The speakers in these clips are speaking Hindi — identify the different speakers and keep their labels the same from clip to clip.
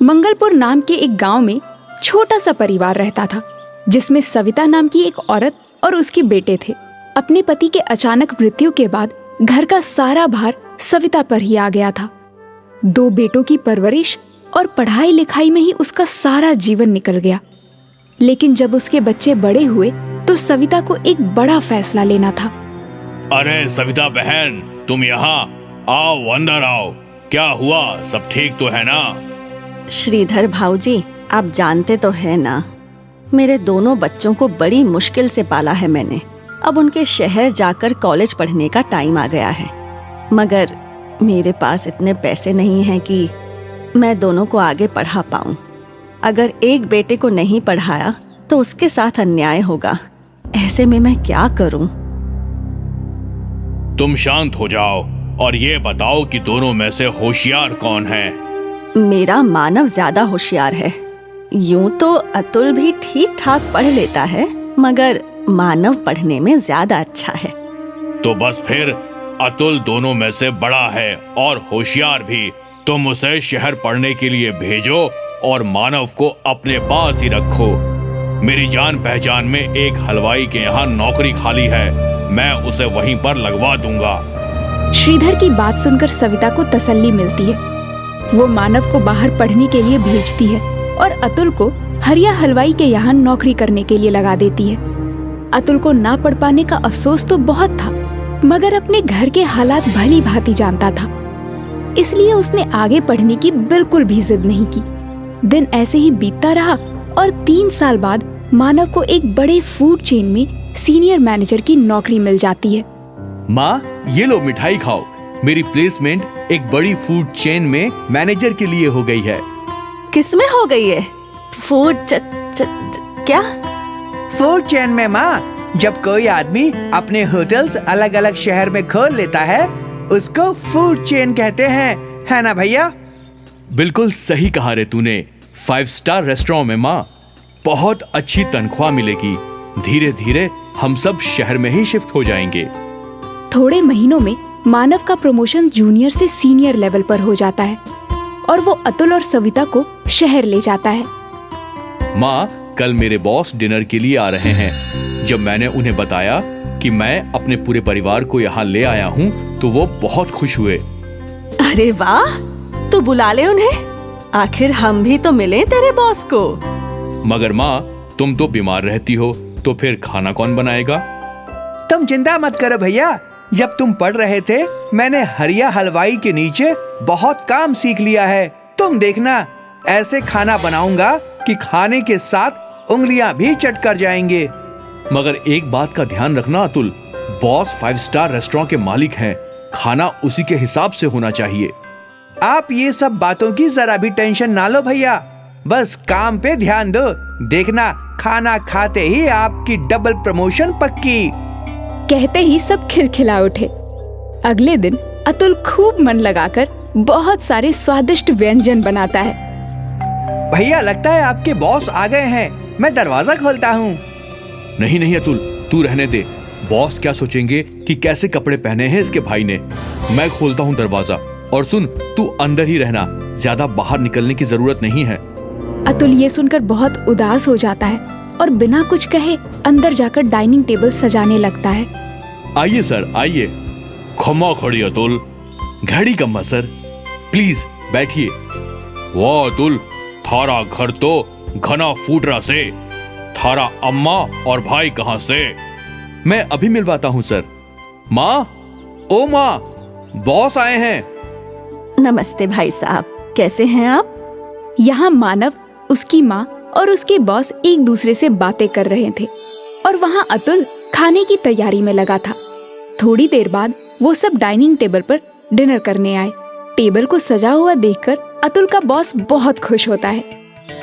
Speaker 1: मंगलपुर नाम के एक गांव में छोटा सा परिवार रहता था, जिसमें सविता नाम की एक औरत और उसके बेटे थे। अपने पति के अचानक मृत्यु के बाद घर का सारा भार सविता पर ही आ गया था। 2 बेटों की परवरिश और पढ़ाई लिखाई में ही उसका सारा जीवन निकल गया। लेकिन जब उसके बच्चे बड़े हुए तो सविता को एक बड़ा फैसला लेना था।
Speaker 2: अरे सविता बहन, तुम यहाँ आओ, अंदर आओ। क्या हुआ, सब ठीक तो है ना?
Speaker 3: श्रीधर भाऊजी, आप जानते तो है ना, मेरे दोनों बच्चों को बड़ी मुश्किल से पाला है मैंने। अब उनके शहर जाकर कॉलेज पढ़ने का टाइम आ गया है, मगर मेरे पास इतने पैसे नहीं हैं कि मैं दोनों को आगे पढ़ा पाऊं। अगर एक बेटे को नहीं पढ़ाया तो उसके साथ अन्याय होगा। ऐसे में मैं क्या करूं?
Speaker 2: तुम शांत हो जाओ और ये बताओ कि दोनों में से होशियार कौन है?
Speaker 3: मेरा मानव ज्यादा होशियार है। यूं तो अतुल भी ठीक ठाक पढ़ लेता है, मगर मानव पढ़ने में ज्यादा अच्छा है।
Speaker 2: तो बस फिर अतुल दोनों में से बड़ा है और होशियार भी। तुम उसे शहर पढ़ने के लिए भेजो और मानव को अपने पास ही रखो। मेरी जान पहचान में एक हलवाई के यहाँ नौकरी खाली है, मैं उसे वहीं पर लगवा दूंगा।
Speaker 1: श्रीधर की बात सुनकर सविता को तसल्ली मिलती है। वो मानव को बाहर पढ़ने के लिए भेजती है और अतुल को हरिया हलवाई के यहाँ नौकरी करने के लिए लगा देती है। अतुल को ना पढ़ पाने का अफसोस तो बहुत था, मगर अपने घर के हालात भली भांति जानता था, इसलिए उसने आगे पढ़ने की बिल्कुल भी जिद नहीं की। दिन ऐसे ही बीतता रहा और 3 साल बाद मानव को एक बड़े फूड चेन में सीनियर मैनेजर की नौकरी मिल जाती है।
Speaker 4: माँ, ये लो मिठाई खाओ। मेरी प्लेसमेंट एक बड़ी फूड चेन में मैनेजर के लिए हो गई है।
Speaker 3: किसमें हो गई है? फूड क्या?
Speaker 5: फूड चेन में माँ। जब कोई आदमी अपने होटल्स अलग अलग शहर में खोल लेता है, उसको फूड चेन कहते हैं, है ना भैया?
Speaker 4: बिल्कुल सही कहा रे तूने। 5 स्टार रेस्टोरेंट में माँ, बहुत अच्छी तनख्वाह मिलेगी। धीरे धीरे हम सब शहर में ही शिफ्ट हो जाएंगे।
Speaker 1: थोड़े महीनों में मानव का प्रमोशन जूनियर से सीनियर लेवल पर हो जाता है और वो अतुल और सविता को शहर ले जाता है।
Speaker 4: माँ, कल मेरे बॉस डिनर के लिए आ रहे हैं। जब मैंने उन्हें बताया कि मैं अपने पूरे परिवार को यहाँ ले आया हूँ तो वो बहुत खुश हुए।
Speaker 3: अरे वाह, तो बुला ले उन्हें। आखिर हम भी तो मिले तेरे बॉस को।
Speaker 4: मगर माँ, तुम तो बीमार रहती हो, तो फिर खाना कौन बनाएगा?
Speaker 5: तुम चिंता मत करो भैया। जब तुम पढ़ रहे थे, मैंने हरिया हलवाई के नीचे बहुत काम सीख लिया है। तुम देखना, ऐसे खाना बनाऊंगा कि खाने के साथ उंगलियां भी चट कर जाएंगे।
Speaker 4: मगर एक बात का ध्यान रखना अतुल, बॉस 5 स्टार रेस्टोरेंट के मालिक हैं। खाना उसी के हिसाब से होना चाहिए।
Speaker 5: आप ये सब बातों की जरा भी टेंशन ना लो भैया, बस काम पे ध्यान दो। देखना, खाना खाते ही आपकी डबल प्रमोशन पक्की।
Speaker 1: कहते ही सब खिलखिला उठे। अगले दिन अतुल खूब मन लगाकर बहुत सारे स्वादिष्ट व्यंजन बनाता है।
Speaker 5: भैया, लगता है आपके बॉस आ गए हैं। मैं दरवाजा खोलता हूँ।
Speaker 4: नहीं नहीं अतुल, तू रहने दे। बॉस क्या सोचेंगे कि कैसे कपड़े पहने हैं इसके भाई ने। मैं खोलता हूँ दरवाजा। और सुन, तू अंदर ही रहना, ज्यादा बाहर निकलने की जरूरत नहीं है।
Speaker 1: अतुल ये सुनकर बहुत उदास हो जाता है और बिना कुछ कहे अंदर जाकर डाइनिंग टेबल सजाने लगता है।
Speaker 4: आइए सर, आइए।
Speaker 2: खमा खड़ी अतुल।
Speaker 4: घड़ी कम्मा सर, प्लीज बैठिए।
Speaker 2: वाह अतुल, थारा घर तो घना फूटरा से। थारा अम्मा और भाई कहाँ से?
Speaker 4: मैं अभी मिलवाता हूँ सर। माँ, ओ माँ, बॉस आए हैं।
Speaker 3: नमस्ते भाई साहब, कैसे हैं आप?
Speaker 1: यहाँ मानव, उसकी माँ और उसके बॉस एक दूसरे से बातें कर रहे थे और वहाँ अतुल खाने की तैयारी में लगा था। थोड़ी देर बाद वो सब डाइनिंग टेबल पर डिनर करने आए। टेबल को सजा हुआ देखकर अतुल का बॉस बहुत खुश होता है।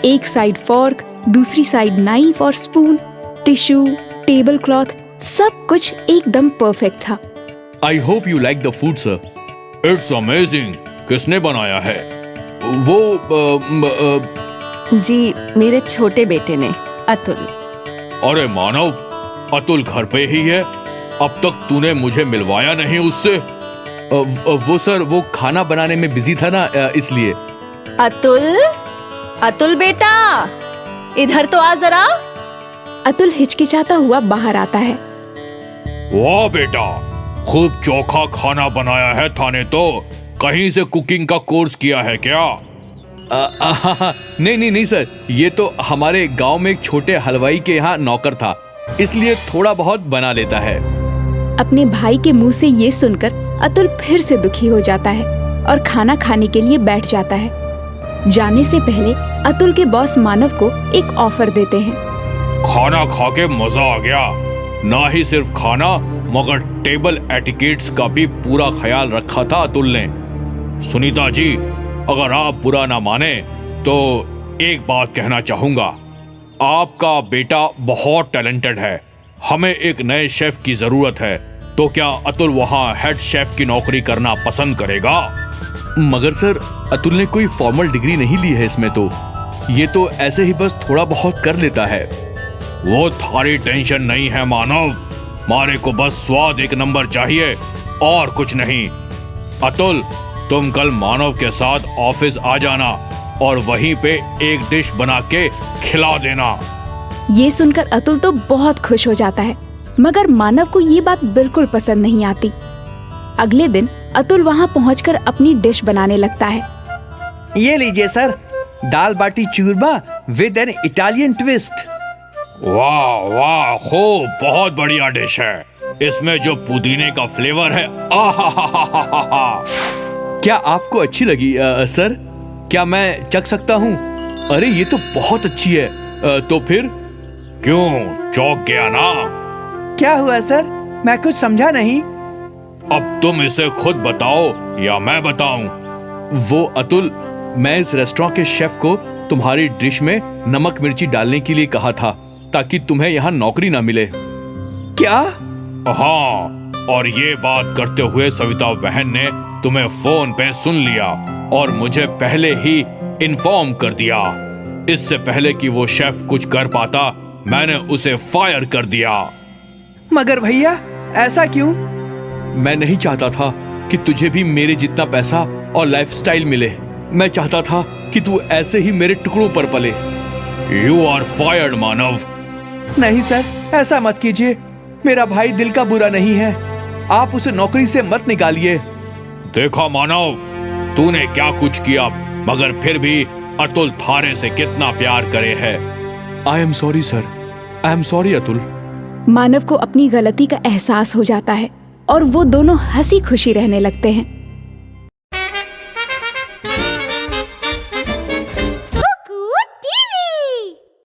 Speaker 1: एक साइड फॉर्क, दूसरी साइड नाइफ और स्पून, टिश्यू, टेबल क्लॉथ, सब कुछ एकदम परफेक्ट था।
Speaker 4: I hope you like the food sir.
Speaker 2: It's amazing. किसने बनाया है?
Speaker 3: जी, मेरे छोटे बेटे ने, अतुल।
Speaker 2: अरे मानव, अतुल घर पे ही है। अब तक तूने मुझे मिलवाया नहीं उससे।
Speaker 4: वो सर, वो खाना बनाने में बिजी था ना, इसलिए।
Speaker 3: अतुल, अतुल बेटा, इधर तो आ जरा।
Speaker 1: अतुल हिचकिचाता हुआ बाहर आता है।
Speaker 2: वाह बेटा, खूब चोखा खाना बनाया है थाने तो। कहीं से कुकिंग का कोर्स किया है क्या?
Speaker 4: नहीं सर, ये तो हमारे गांव में एक छोटे हलवाई के यहाँ नौकर था, इसलिए थोड़ा बहुत बना लेता है।
Speaker 1: अपने भाई के मुंह से ये सुनकर अतुल फिर से दुखी हो जाता है और खाना खाने के लिए बैठ जाता है। जाने से पहले अतुल के बॉस मानव को एक ऑफर देते हैं।
Speaker 2: खाना खा के मजा आ गया। ना ही सिर्फ खाना मगर टेबल एटिकेट्स का भी पूरा ख्याल रखा था अतुल ने। सुनीता जी, अगर आप बुरा ना माने तो एक बात कहना चाहूंगा। आपका बेटा बहुत टैलेंटेड है। हमें एक नए शेफ की जरूरत है, तो क्या अतुल वहाँ हेड शेफ की नौकरी करना पसंद करेगा?
Speaker 4: मगर सर, अतुल ने कोई फॉर्मल डिग्री नहीं ली है इसमें तो। ये तो ऐसे ही बस थोड़ा बहुत कर लेता है।
Speaker 2: वो थारी टेंशन नहीं है मानव। मारे को बस स्वाद एक नंबर चाहिए और कुछ नहीं। अतुल, तुम कल मानव के साथ ऑफिस आ जाना और वहीं पे एक डिश बना के खिला देना।
Speaker 1: ये सुनकर अतुल तो बहुत खुश हो जाता है, मगर मानव को ये बात बिल्कुल पसंद नहीं आती। अगले दिन अतुल वहाँ पहुंचकर अपनी डिश बनाने लगता है।
Speaker 5: ये लीजिए sir, dal baati churma with an Italian twist.
Speaker 2: वाह वाह, खूब, बहुत बढ़िया डिश है। इसमें जो पुदीने का फ्लेवर है, आहा।
Speaker 4: क्या आपको अच्छी लगी सर? क्या मैं चख सकता हूँ? अरे ये तो बहुत अच्छी है। तो फिर?
Speaker 2: क्यों, चौंक गया ना?
Speaker 5: क्या हुआ सर? मैं कुछ समझा नहीं।
Speaker 2: अब तुम इसे खुद बताओ या मैं बताऊं?
Speaker 4: वो अतुल, मैं इस रेस्टोरेंट के शेफ को तुम्हारी डिश में नमक मिर्ची डालने के लिए कहा था, ताकि तुम्हें यहाँ नौकरी ना मिले।
Speaker 5: क्या?
Speaker 2: हाँ, और ये बात करते हुए सविता बहन ने तुम्हें फोन पे सुन लिया और मुझे पहले ही इन्फॉर्म कर दिया। इससे पहले कि वो शेफ कुछ कर पाता, मैंने उसे फायर कर दिया।
Speaker 5: मगर भैया, ऐसा क्यों?
Speaker 4: मैं नहीं चाहता था कि तुझे भी मेरे जितना पैसा और लाइफस्टाइल मिले। मैं चाहता था कि तू ऐसे ही मेरे टुकड़ों पर पले।
Speaker 2: यू आर फायर्ड मानव।
Speaker 5: नहीं सर, ऐसा मत कीजिए। मेरा भाई दिल का बुरा नहीं है। आप उसे नौकरी से मत निकालिए।
Speaker 2: देखा मानव, तूने क्या कुछ किया, मगर फिर भी अतुल थारे से कितना प्यार करे है।
Speaker 4: I am sorry sir, I am sorry Atul.
Speaker 1: Manav को अपनी गलती का एहसास हो जाता है और वो दोनों हंसी खुशी रहने लगते हैं।